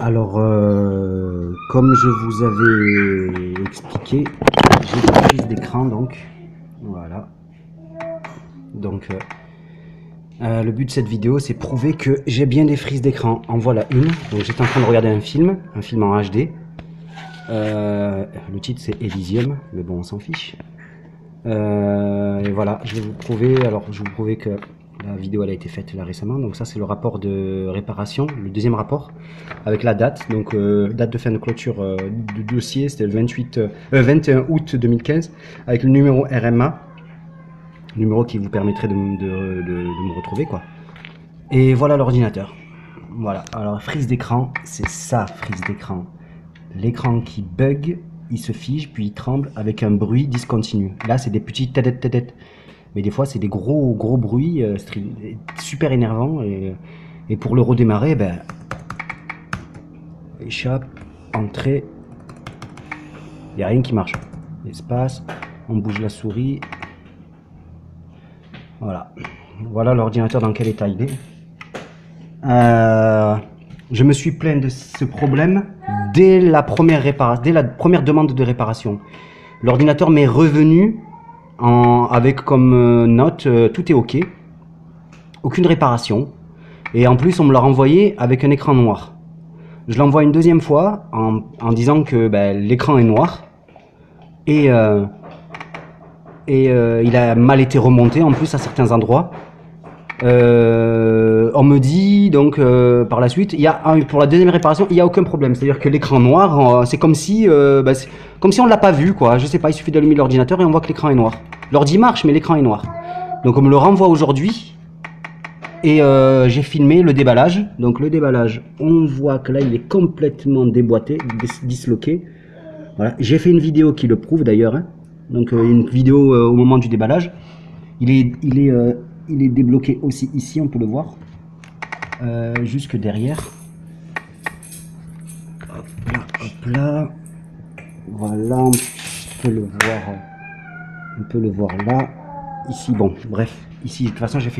Alors, comme je vous avais expliqué, j'ai une prise d'écran, donc voilà. Donc, le but de cette vidéo, c'est prouver que j'ai bien des frises d'écran. En voilà une. Donc, j'étais en train de regarder un film en HD. Le titre c'est Elysium, mais bon, on s'en fiche. Et voilà, je vais vous prouver. Alors, je vais vous prouver que la vidéo elle a été faite là récemment. Donc ça c'est le rapport de réparation, le deuxième rapport avec la date. Donc date de fin de clôture du dossier, c'était le 21 août 2015 avec le numéro RMA, numéro qui vous permettrait de me retrouver quoi. Et voilà l'ordinateur. Voilà. Alors frise d'écran, c'est ça frise d'écran. L'écran qui bug, il se fige puis il tremble avec un bruit discontinu. Là c'est des petits tête. Mais des fois c'est des gros bruits super énervants et pour le redémarrer, ben échappe, entrée, il n'y a rien qui marche. Espace, on bouge la souris. Voilà l'ordinateur dans quel état il est. Je me suis plaint de ce problème dès la première demande de réparation. L'ordinateur m'est revenu avec comme note tout est ok, aucune réparation, et en plus on me l'a renvoyé avec un écran noir. Je l'envoie une deuxième fois en disant que l'écran est noir et il a mal été remonté en plus à certains endroits. On me dit donc par la suite, pour la deuxième réparation, il n'y a aucun problème. C'est-à-dire que l'écran noir, c'est comme si on l'a pas vu, quoi. Je sais pas, il suffit d'allumer l'ordinateur et on voit que l'écran est noir. L'ordi marche, mais l'écran est noir. Donc on me le renvoie aujourd'hui et j'ai filmé le déballage. Donc le déballage, on voit que là il est complètement déboîté, disloqué. Voilà. J'ai fait une vidéo qui le prouve d'ailleurs. Hein. Donc une vidéo au moment du déballage. Il est débloqué aussi ici, on peut le voir, jusque derrière. Hop là. Voilà, on peut le voir là. Ici, bon, bref, ici, de toute façon, j'ai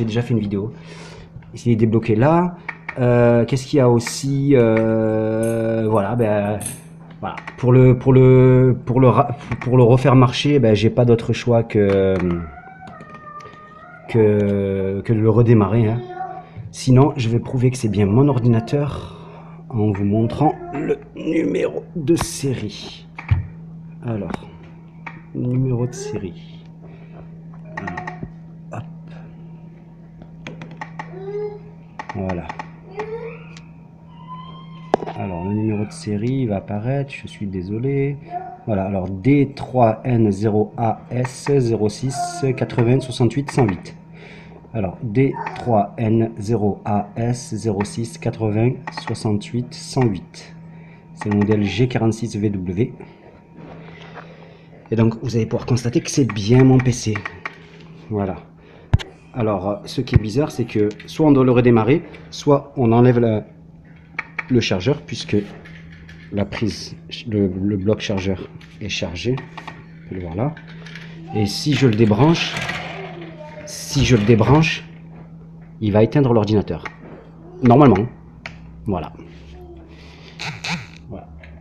déjà fait une vidéo. Ici, il est débloqué là. Qu'est-ce qu'il y a aussi voilà, voilà. Pour le refaire marcher, j'ai pas d'autre choix que de le redémarrer. Hein. Sinon, je vais prouver que c'est bien mon ordinateur en vous montrant le numéro de série. Alors, numéro de série. Hop. Voilà. Alors, le numéro de série va apparaître, je suis désolé. Voilà, alors D3N0AS06 80 68 108. Alors D3N0AS06 80 68 108. C'est le modèle G46VW. Et donc vous allez pouvoir constater que c'est bien mon PC. Voilà. Alors ce qui est bizarre, c'est que soit on doit le redémarrer, soit on enlève le chargeur, puisque la prise, le bloc chargeur est chargé. On peut le voir là. Et si je le débranche, il va éteindre l'ordinateur. Normalement. Voilà.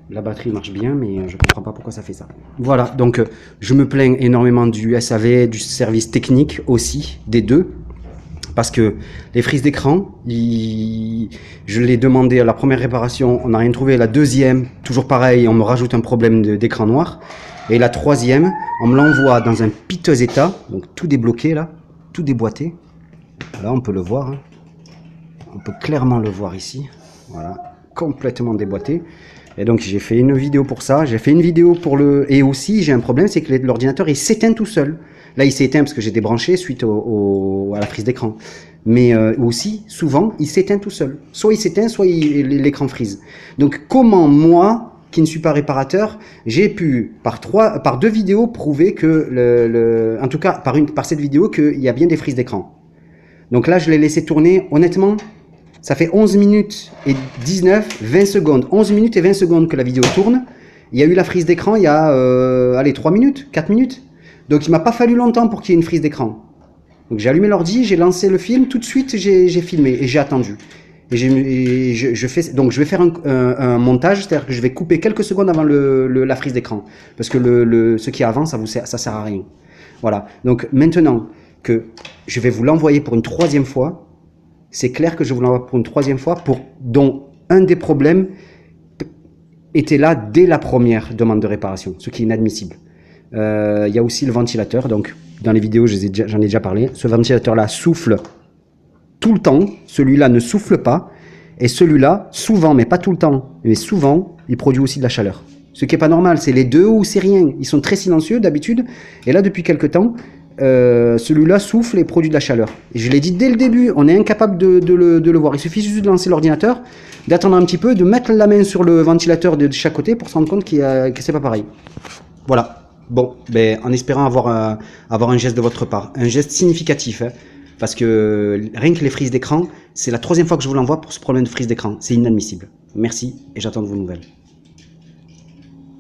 La batterie marche bien, mais je comprends pas pourquoi ça fait ça. Voilà, donc je me plains énormément du SAV, du service technique aussi, des deux. Parce que les frises d'écran, je l'ai demandé à la première réparation, on n'a rien trouvé. La deuxième, toujours pareil, on me rajoute un problème d'écran noir. Et la troisième, on me l'envoie dans un piteux état, donc tout débloqué là, tout déboîté. Là, on peut le voir. Hein. On peut clairement le voir ici. Voilà, complètement déboîté. Et donc, j'ai fait une vidéo pour ça. J'ai fait une vidéo pour le... Et aussi, j'ai un problème, c'est que l'ordinateur, il s'éteint tout seul. Là, il s'est éteint parce que j'ai débranché suite à la prise d'écran. Mais aussi, souvent, il s'éteint tout seul. Soit il s'éteint, soit l'écran frise. Donc, comment moi, qui ne suis pas réparateur, j'ai pu, par deux vidéos, prouver que, en tout cas, par cette vidéo, qu'il y a bien des frises d'écran. Donc là, je l'ai laissé tourner. Honnêtement, ça fait 11 minutes et 20 secondes. 11 minutes et 20 secondes que la vidéo tourne. Il y a eu la frise d'écran il y a, allez, 3 minutes, 4 minutes. Donc il m'a pas fallu longtemps pour qu'il y ait une frise d'écran. Donc j'ai allumé l'ordi, j'ai lancé le film, tout de suite j'ai filmé et j'ai attendu. Donc je vais faire un montage, c'est-à-dire que je vais couper quelques secondes avant la frise d'écran. Parce que ce qui est avant, ça sert à rien. Voilà. Donc maintenant que je vais vous l'envoyer pour une troisième fois, c'est clair que je vous l'envoie pour une troisième fois, dont un des problèmes était là dès la première demande de réparation, ce qui est inadmissible. Il y a aussi le ventilateur, donc dans les vidéos j'en ai déjà parlé. Ce ventilateur-là souffle tout le temps, celui-là ne souffle pas, et celui-là, souvent, mais pas tout le temps, mais souvent, il produit aussi de la chaleur. Ce qui n'est pas normal, c'est les deux ou c'est rien. Ils sont très silencieux d'habitude, et là, depuis quelques temps, celui-là souffle et produit de la chaleur. Et je l'ai dit dès le début, on est incapable de le voir. Il suffit juste de lancer l'ordinateur, d'attendre un petit peu, de mettre la main sur le ventilateur de chaque côté pour se rendre compte que c'est pas pareil. Voilà. Bon, ben, en espérant avoir un geste de votre part, un geste significatif, hein. Parce que rien que les frises d'écran, c'est la troisième fois que je vous l'envoie pour ce problème de frise d'écran. C'est inadmissible. Merci et j'attends de vos nouvelles.